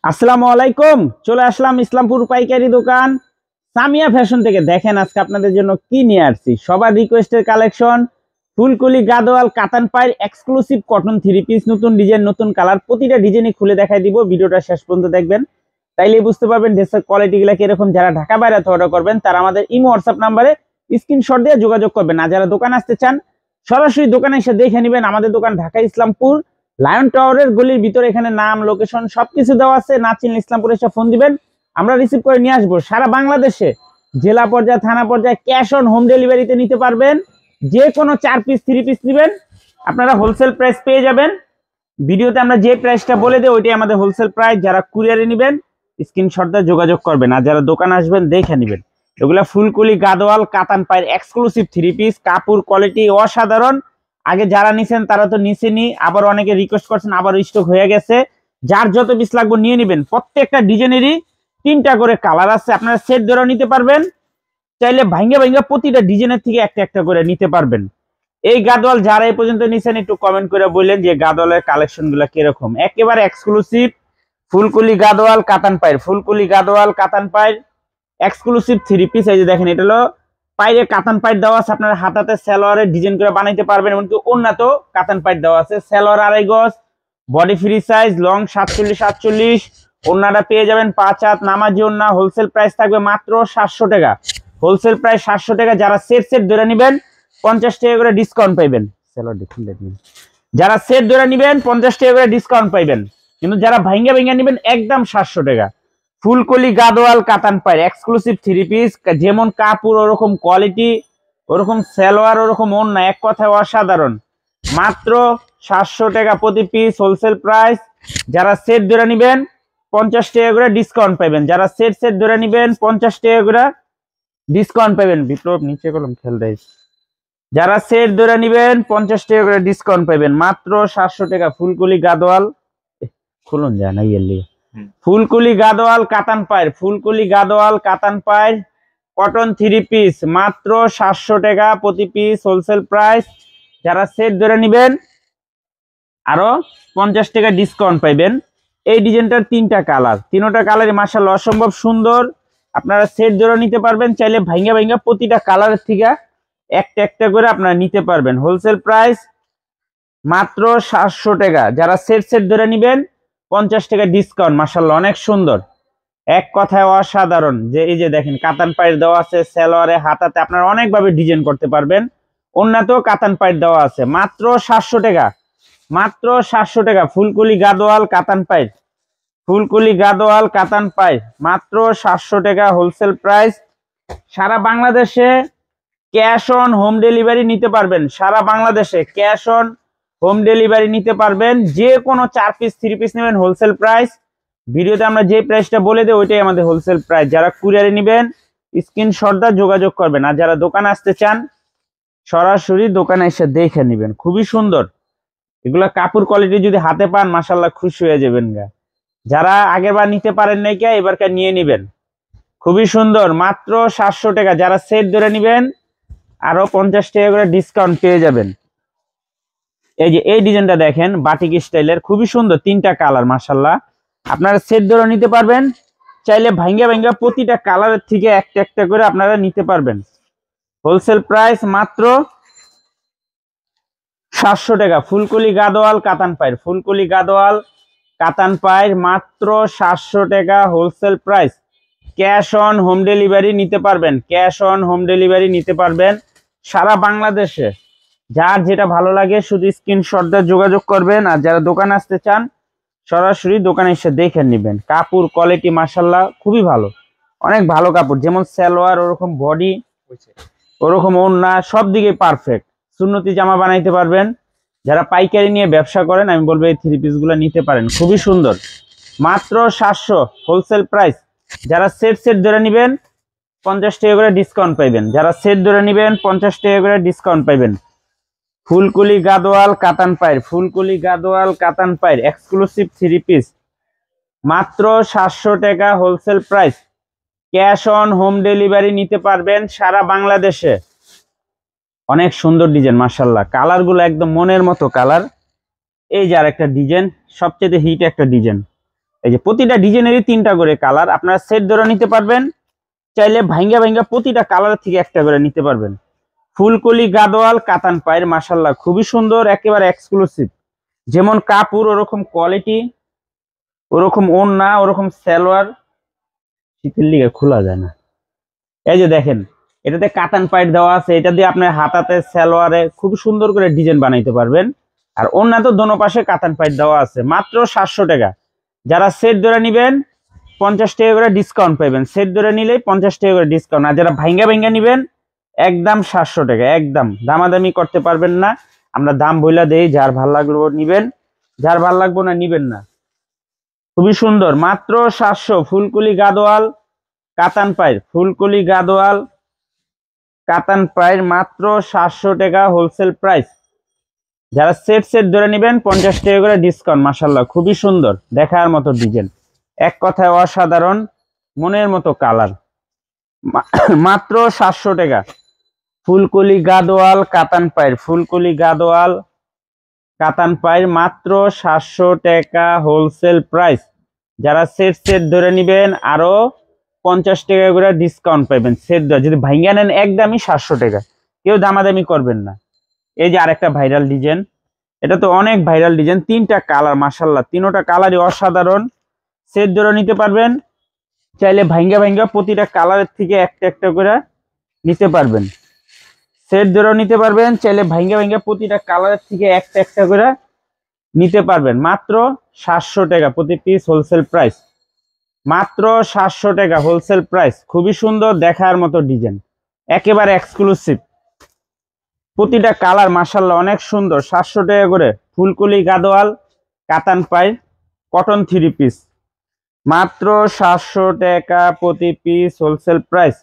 আসসালামু আলাইকুম। চলে আসলাম ইসলামপুর পাইকারি দোকান সামিয়া ফ্যাশন থেকে। দেখেন আজকে আপনাদের জন্য কি নিয়ে আসছি। সবার রিকোয়েস্টের কালেকশন, ফুলকলি গাদোয়াল কাতান পায়ের এক্সক্লুসিভ কটন থ্রি পিস, নতুন ডিজাইন নতুন কালার, প্রতিটা ডিজাইনই খুলে দেখাই দিব। ভিডিওটা শেষ পর্যন্ত দেখবেন, তাইলে বুঝতে পারবেন ড্রেসের কোয়ালিটি গুলা কিরকম। যারা ঢাকা বাইরে অর্ডার করবেন তারা আমাদের ইমো হোয়াটসঅ্যাপ নাম্বারে স্ক্রিনশট দিয়ে যোগাযোগ করবেন। আর যারা দোকান আসতে চান সরাসরি দোকানে এসে দেখে নেবেন। আমাদের দোকান ঢাকা ইসলামপুর লায়ন টাওয়ারের গলির ভিতরে। এখানে নাম, লোকেশন সবকিছু দেওয়া আছে। না চিনলে ইসলামপুরে এসে ফোন দিবেন, আমরা রিসিভ করে নিয়ে আসবো। সারা বাংলাদেশে জেলা পর্যায়ে, থানা পর্যায়ে ক্যাশ অন হোম ডেলিভারিতে নিতে পারবেন। যে কোনো 4 পিস 3 পিস নেবেন আপনারা হোলসেল প্রাইস পেয়ে যাবেন। ভিডিওতে আমরা যে প্রাইসটা বলে দেই ওইটাই আমাদের হোলসেল প্রাইস। যারা কুরিয়ারে নেবেন স্ক্রিনশট দিয়ে যোগাযোগ করবেন, আর যারা দোকান আসবেন দেখে নেবেন। এগুলা ফুলকলি গাদোয়াল কাতান পায়ের এক্সক্লুসিভ 3 পিস, কাপড় কোয়ালিটি অসাধারণ। আগে যারা নিছেন তারা তো নিছেনই, আবার অনেকে রিকোয়েস্ট করছেন, আবার স্টক হয়ে গেছে। যার যত পিস লাগবে নিয়ে নেবেন। প্রত্যেকটা ডিজাইনেরই 3টা করে কালার আছে, আপনারা সেট ধরে নিতে পারবেন। চাইলে ভাঙ্গা ভাঙ্গা প্রতিটা ডিজাইনের থেকে একটা একটা করে নিতে পারবেন। এই গাদোয়াল যারা এই পর্যন্ত নিছেন একটু কমেন্ট করে বললেন যে গাদোয়ালের কালেকশন গুলা কিরকম। একেবারে এক্সক্লুসিভ ফুলকলি গাদোয়াল কাতান পায়ের, ফুলকলি গাদোয়াল কাতান পায়ের এক্সক্লুসিভ 3 পিস। এই যে দেখেন, এটা হলো পাইরে কাতান পাইট দেওয়া আছে। আপনার হাতাতে সালোয়ারের ডিজাইন করে বানাইতে পারবেন, এমনকি ওন্নাতেও কাতান পাইট দেওয়া আছে। সালোয়ার 2.5 গজ, বডি ফ্রি সাইজ, লং 47-48। ওন্নাটা পেয়ে যাবেন 5 হাত নামাজি ওন্না। হোলসেল প্রাইস থাকবে মাত্র 700 টাকা। হোলসেল প্রাইস 700 টাকা। যারা সেট সেট ধরে নেবেন 50 টাকা করে ডিসকাউন্ট পাইবেন। সালোয়ার খুলে দিন। যারা সেট ধরে নেবেন 50 টাকা করে ডিসকাউন্ট পাইবেন, কিন্তু যারা ভাঙ্গা ভাঙ্গা নেবেন একদম 700 টাকা। ফুলকলি গাদোয়াল কাতান পায়ের এক্সক্লুসিভ 3 পিস। যেমন কাপড় ওরকম কোয়ালিটি, ওরকম সালোয়ার, ওরকম ওন্না, এক কথায় অসাধারণ। মাত্র 700 টাকা প্রতি পিস হোলসেল প্রাইস। যারা সেট ধরে নেবেন 50 টাকা করে ডিসকাউন্ট পাবেন। যারা সেট সেট ধরে নেবেন 50 টাকা করে ডিসকাউন্ট পাবেন। বিপ্লব নিচে কলম খেল দেয়। যারা সেট ধরে নেবেন 50 টাকা করে ডিসকাউন্ট পাবেন মাত্র 700 টাকা। ফুলকলি গাদোয়াল খুলুন যায় না ইয়েলি। ফুলকলি গাদোয়াল কাতান পায়ের, ফুলকলি গাদোয়াল কাতান পায়ের কটন 3 পিস মাত্র 700 টাকা প্রতি পিস হোলসেল প্রাইস। যারা সেট ধরে নেবেন আরো 50 টাকা ডিসকাউন্ট পাইবেন। এই ডিজাইনটার 3টা কালার, 3টা কালারই মাশাআল্লাহ অসম্ভব সুন্দর। আপনারা সেট ধরে নিতে পারবেন, চাইলে ভাঙ্গা ভাঙ্গা প্রতিটা কালারের থেকে একটা একটা করে আপনারা নিতে পারবেন। হোলসেল প্রাইস মাত্র 700 টাকা। যারা সেট সেট ধরে নেবেন 50 টাকা ডিসকাউন্ট। মাশাআল্লাহ অনেক সুন্দর, এক কথায় অসাধারণ। যে এই যে দেখেন কাতান পাইট দেওয়া আছে, সালোয়ারে হাতাতে আপনারা অনেকভাবে ডিজাইন করতে পারবেন। ওন্নাতেও কাতান পাইট দেওয়া আছে। মাত্র 700 টাকা, মাত্র 700 টাকা। ফুলকলি গাদোয়াল কাতান পাইট, ফুলকলি গাদোয়াল কাতান পাইট মাত্র 700 টাকা হোলসেল প্রাইস। সারা বাংলাদেশে ক্যাশ অন হোম ডেলিভারি নিতে পারবেন। সারা বাংলাদেশে ক্যাশ অন হোম ডেলিভারি নিতে পারবেন। যে কোনো 4 পিস 3 পিস নেবেন হোলসেল প্রাইস। ভিডিওতে আমরা যে প্রাইসটা বলে দেই ওইটাই আমাদের হোলসেল প্রাইস। যারা কুরিয়ারে নেবেন স্ক্রিনশট দিয়ে যোগাযোগ করবেন, আর যারা দোকানে আসতে চান সরাসরি দোকানে এসে দেখে নেবেন। খুবই সুন্দর এগুলা কাপড় কোয়ালিটি যদি হাতে পান মাশাআল্লাহ খুশি হয়ে যাবেন গা। যারা আগেরবার নিতে পারেন নাই কে এবারকার নিয়ে নেবেন। খুবই সুন্দর মাত্র 700 টাকা। যারা সেট ধরে নেবেন আরো 50 টাকা করে ডিসকাউন্ট পেয়ে যাবেন। এই যে এই ডিজাইনটা দেখেন বাটিক স্টাইলের, খুবই সুন্দর, 3টা কালার মাশাআল্লাহ। আপনারা সেট ধরে নিতে পারবেন, চাইলে ভাঙ্গা ভাঙ্গা প্রতিটা কালারের থেকে একটা একটা করে আপনারা নিতে পারবেন। হোলসেল প্রাইস মাত্র 700 টাকা। ফুলকলি গাদোয়াল কাতান পায়ের, ফুলকলি গাদোয়াল কাতান পায়ের মাত্র 700 টাকা wholesale price. Cash on home delivery নিতে পারবেন, ক্যাশ অন হোম ডেলিভারি নিতে পারবেন সারা বাংলাদেশে। যার যেটা ভালো লাগে শুধু স্ক্রিনশট দিয়ে যোগাযোগ করবেন, আর যারা দোকান আসতে চান সরাসরি দোকানে এসে দেখে নেবেন। কাপড় কোয়ালিটি মাশাআল্লাহ খুবই ভালো, অনেক ভালো কাপড়। যেমন সালোয়ার ওরকম বডি, ওরকম ওন্না, সব দিকে পারফেক্ট। সুন্নতি জামা বানাইতে পারবেন। যারা পাইকারি নিয়ে ব্যবসা করেন আমি বলবো এই 3 পিস গুলো নিতে পারেন, খুবই সুন্দর। মাত্র 700 হোলসেল প্রাইস। যারা সেট সেট ধরে নেবেন 50 টাকা করে ডিসকাউন্ট পাইবেন। যারা সেট ধরে নেবেন 50 টাকা করে ডিসকাউন্ট পাইবেন। ফুলকলি গাদোয়াল কাতান পায়ের, ফুলকলি গাদোয়াল কাতান পায়ের এক্সক্লুসিভ 3 পিস মাত্র 700 টাকা wholesale price. Cash on home delivery নিতে পারবেন সারা বাংলাদেশে। অনেক সুন্দর ডিজাইন মাশাআল্লাহ, কালার গুলো একদম মনের মতো কালার। এই যে আরেকটা ডিজাইন, সবচেয়ে হিট একটা ডিজাইন, এই যে প্রতিটা ডিজাইনেরই 3টা করে কালার, আপনারা সেট ধরে নিতে পারবেন, চাইলে ভাঙ্গা ভাঙ্গা প্রতিটা কালার থেকে একটা করে নিতে পারবেন। ফুলকলি গাদোয়াল কাতান পায়ের, মাশাআল্লাহ খুবই সুন্দর, একেবারে এক্সক্লুসিভ। যেমন কাপড় ওরকম কোয়ালিটি, ওরকম ওড়না, ওরকম সালোয়ার, শীতের লিগে খোলা যায় না। এই যে দেখেন, এটাতে কাতান পাইট দেওয়া আছে, এটা দিয়ে আপনার হাতাতে সালোয়ারে খুব সুন্দর করে ডিজাইন বানাইতে পারবেন। আর ওড়না তো দোনো পাশে কাতান পাইট দেওয়া আছে, মাত্র 700 টাকা। যারা সেট ধরে নিবেন 50 টাকা করে ডিসকাউন্ট পাবেন, সেট ধরে নিলেই 50 টাকা করে ডিসকাউন্ট। আর যারা ভাঙ্গা ভাঙ্গা নিবেন একদম 700 টাকা, একদম দামাদামি করতে পারবেন না, আমরা দাম বইলা দেই, যার ভাল লাগলো নিবেন, যার ভাল লাগবো না নিবেন না। খুবই সুন্দর, মাত্র 700। ফুলকলি গাদোয়াল কাতান পায়ের, ফুলকলি গাদোয়াল কাতান পায়ের, মাত্র 700 টাকা হোলসেল প্রাইস। যারা সেট সেট ধরে নেবেন 50 টাকা করে ডিসকাউন্ট। মাশাআল্লাহ খুবই সুন্দর, দেখার মতো ডিজাইন, এক কথায় অসাধারণ, মনের মতো কালার, মাত্র 700 টাকা। ফুলকলি গাদোয়াল কাতান পায়ের, ফুলকলি গাদোয়াল কাতান পায়ের, মাত্র 700 টাকা হোলসেল প্রাইস। যারা সেট সেট ধরে নেবেন আরো 50 টাকা করে ডিসকাউন্ট পাবেন। সেট ধরে যদি ভাঙ্গা নেন একদমই 700 টাকা, কেউ দামাদামি করবেন না। এই যে আরেকটা ভাইরাল ডিজাইন, এটা তো অনেক ভাইরাল ডিজাইন, 3টা কালার, মাশাআল্লাহ 3টা কালারই অসাধারণ। সেট ধরে নিতে পারবেন, চাইলে ভাঙ্গা ভাঙ্গা প্রতিটা কালারের থেকে একটা একটা করে নিতে পারবেন। সেট ধরেও নিতে পারবেন, চাইলে ভাঙ্গা ভাঙ্গা প্রতিটা কালারের থেকে একটা একটা করে নিতে পারবেন। মাত্র 700 টাকা প্রতি পিস হোলসেল প্রাইস, মাত্র 700 টাকা হোলসেল প্রাইস। খুবই সুন্দর, দেখার মতো ডিজাইন, একেবারে এক্সক্লুসিভ, প্রতিটা কালার মাশাআল্লাহ অনেক সুন্দর। 700 টাকা করে ফুলকলি গাদোয়াল কাতান পাইর কটন 3 পিস, মাত্র 700 টাকা প্রতি piece wholesale price.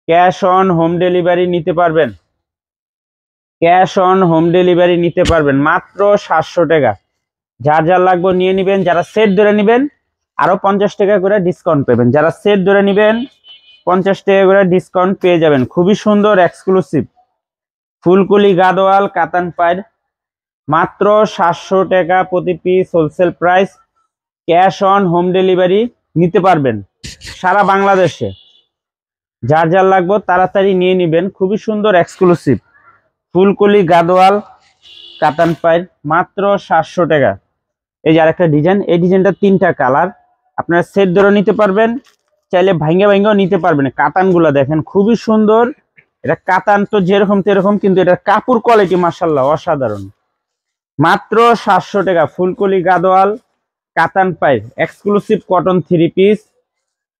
Cash on home delivery নিতে পারবেন, ক্যাশ অন হোম ডেলিভারি নিতে পারবেন, মাত্র 700 টাকা। যার যার লাগবে নিয়ে নেবেন। যারা সেট ধরে নেবেন আরো 50 টাকা করে ডিসকাউন্ট পাবেন। যারা সেট ধরে নেবেন 50 টাকা করে ডিসকাউন্ট পেয়ে যাবেন। খুবই সুন্দর এক্সক্লুসিভ ফুলকলি গাদোয়াল কাতান পাইর, মাত্র 700 টাকা প্রতি piece wholesale price. Cash on home delivery নিতে পারবেন সারা বাংলাদেশে। যার যার লাগবে তাড়াতাড়ি নিয়ে নেবেন। খুবই সুন্দর এক্সক্লুসিভ ফুলকলি গাদোয়াল কাতান পাইর, মাত্র 700 টাকা। এই যে আরেকটা ডিজাইন, এই ডিজাইনটা 3টা কালার, আপনারা সেট ধরে নিতে পারবেন, চাইলে ভাঙ্গা ভাঙ্গাও নিতে পারবেন। কাতানগুলো দেখেন খুবই সুন্দর, এটা কাতান তো যেরকম তেরকম, কিন্তু এটা কাপড় কোয়ালিটি মাশাআল্লাহ অসাধারণ। মাত্র 700 টাকা ফুলকলি গাদোয়াল কাতান পাইর এক্সক্লুসিভ কটন 3 পিস,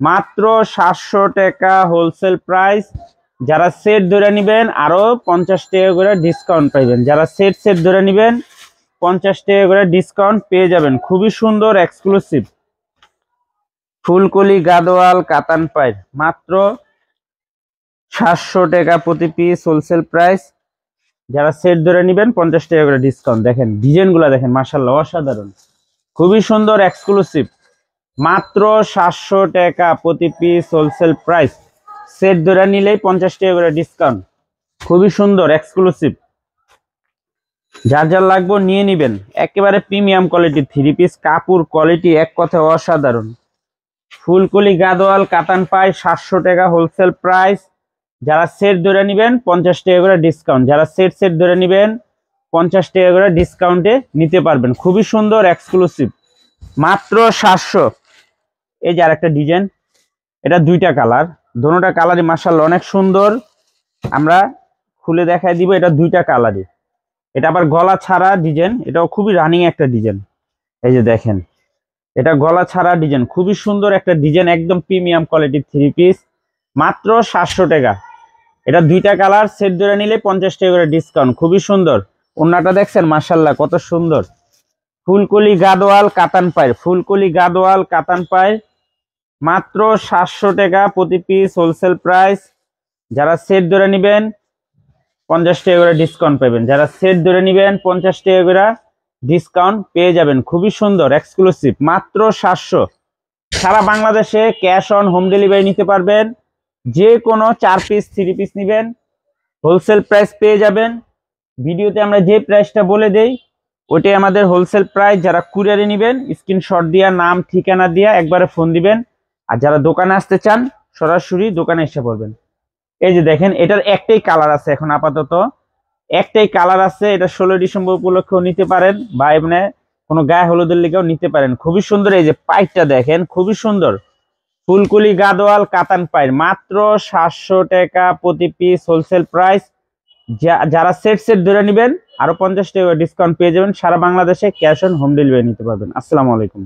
মাত্র 700 টাকা হোলসেল প্রাইস। যারা সেট ধরে নেবেন আরো 50 টাকা করে ডিসকাউন্ট পাইবেন। যারা সেট সেট ধরে নেবেন 50 টাকা করে ডিসকাউন্ট পেয়ে যাবেন। খুবই সুন্দর এক্সক্লুসিভ ফুলকলি গাদোয়াল কাতান পাইর, মাত্র 700 টাকা প্রতি পিস হোলসেল প্রাইস। যারা সেট ধরে নেবেন 50 টাকা করে ডিসকাউন্ট। দেখেন ডিজাইনগুলো দেখেন মাশাআল্লাহ অসাধারণ, খুবই সুন্দর এক্সক্লুসিভ, মাত্র 700 টাকা প্রতি পিস হোলসেল প্রাইস। সেট ধরে নিলেই 50 টাকা করে ডিসকাউন্ট। খুবই সুন্দর এক্সক্লুসিভ, যার যার লাগবে নিয়ে নেবেন। একেবারে প্রিমিয়াম কোয়ালিটি 3 পিস, কাপড় কোয়ালিটি এক কথায় অসাধারণ। ফুলকলি গাদোয়াল কাতান পায় 700 টাকা হোলসেল প্রাইস। যারা সেট ধরে নেবেন 50 টাকা করে ডিসকাউন্ট। যারা সেট সেট ধরে নেবেন 50 টাকা করে ডিসকাউন্টে নিতে পারবেন। খুবই সুন্দর এক্সক্লুসিভ, মাত্র 700। এই যে আরেকটা ডিজাইন, এটা 2টা কালার, দোনোটা কালারই মাশাআল্লাহ অনেক সুন্দর। আমরা খুলে দেখাই দিব, এটা 2টা কালারই। এটা আবার গলা ছাড়া ডিজাইন, এটাও খুবই রানিং একটা ডিজাইন। এই যে দেখেন, এটা গলা ছাড়া ডিজাইন, খুবই সুন্দর একটা ডিজাইন, একদম প্রিমিয়াম কোয়ালিটির 3 পিস, মাত্র 700 টাকা। এটা 2টা কালার, সেট ধরে নিলে 50 টাকা করে ডিসকাউন্ট। খুবই সুন্দর, ওন্নাটা দেখছেন মাশাআল্লাহ কত সুন্দর। ফুলকলি গাদোয়াল কাতান পায়, ফুলকলি গাদোয়াল কাতান পায়, মাত্র 700 টাকা প্রতি পিস হোলসেল প্রাইস। যারা সেট ধরে নেবেন 50 টাকা করে ডিসকাউন্ট পাবেন। যারা সেট ধরে নেবেন 50 টাকা করে ডিসকাউন্ট পেয়ে যাবেন। খুবই সুন্দর এক্সক্লুসিভ, মাত্র 700। সারা বাংলাদেশে ক্যাশ অন হোম ডেলিভারি নিতে পারবেন। যে কোনো 4 পিস 3 পিস নেবেন হোলসেল প্রাইস পেয়ে যাবেন। ভিডিওতে আমরা যে প্রাইসটা বলে দেই ওইটাই আমাদের হোলসেল প্রাইস। যারা কুরিয়ারে নেবেন স্ক্রিনশট দিয়া নাম ঠিকানা দিয়া একবারে ফোন দিবেন, আর যারা দোকানে আসতে চান সরাসরি দোকানে এসে পড়বেন। এই যে দেখেন এটার একটাই কালার আছে এখন আপাতত, একটাই কালার আছে। এটা 16 ডিসেম্বর উপলক্ষেও নিতে পারেন বা এমনি কোনো গায়ে হলুদের লিগেও নিতে পারেন। খুবই সুন্দর, এই যে পাইপটা দেখেন খুবই সুন্দর, ফুলকুলি গাদোয়াল কাতান পাইর, মাত্র 700 টাকা প্রতি পিস হোলসেল প্রাইস। যারা সেট সেট ধরে নেবেন আরো 50 টাকা ডিসকাউন্ট পেয়ে যাবেন। সারা বাংলাদেশে ক্যাশ অন হোম ডেলিভারি নিতে পারবেন। আসসালামু আলাইকুম।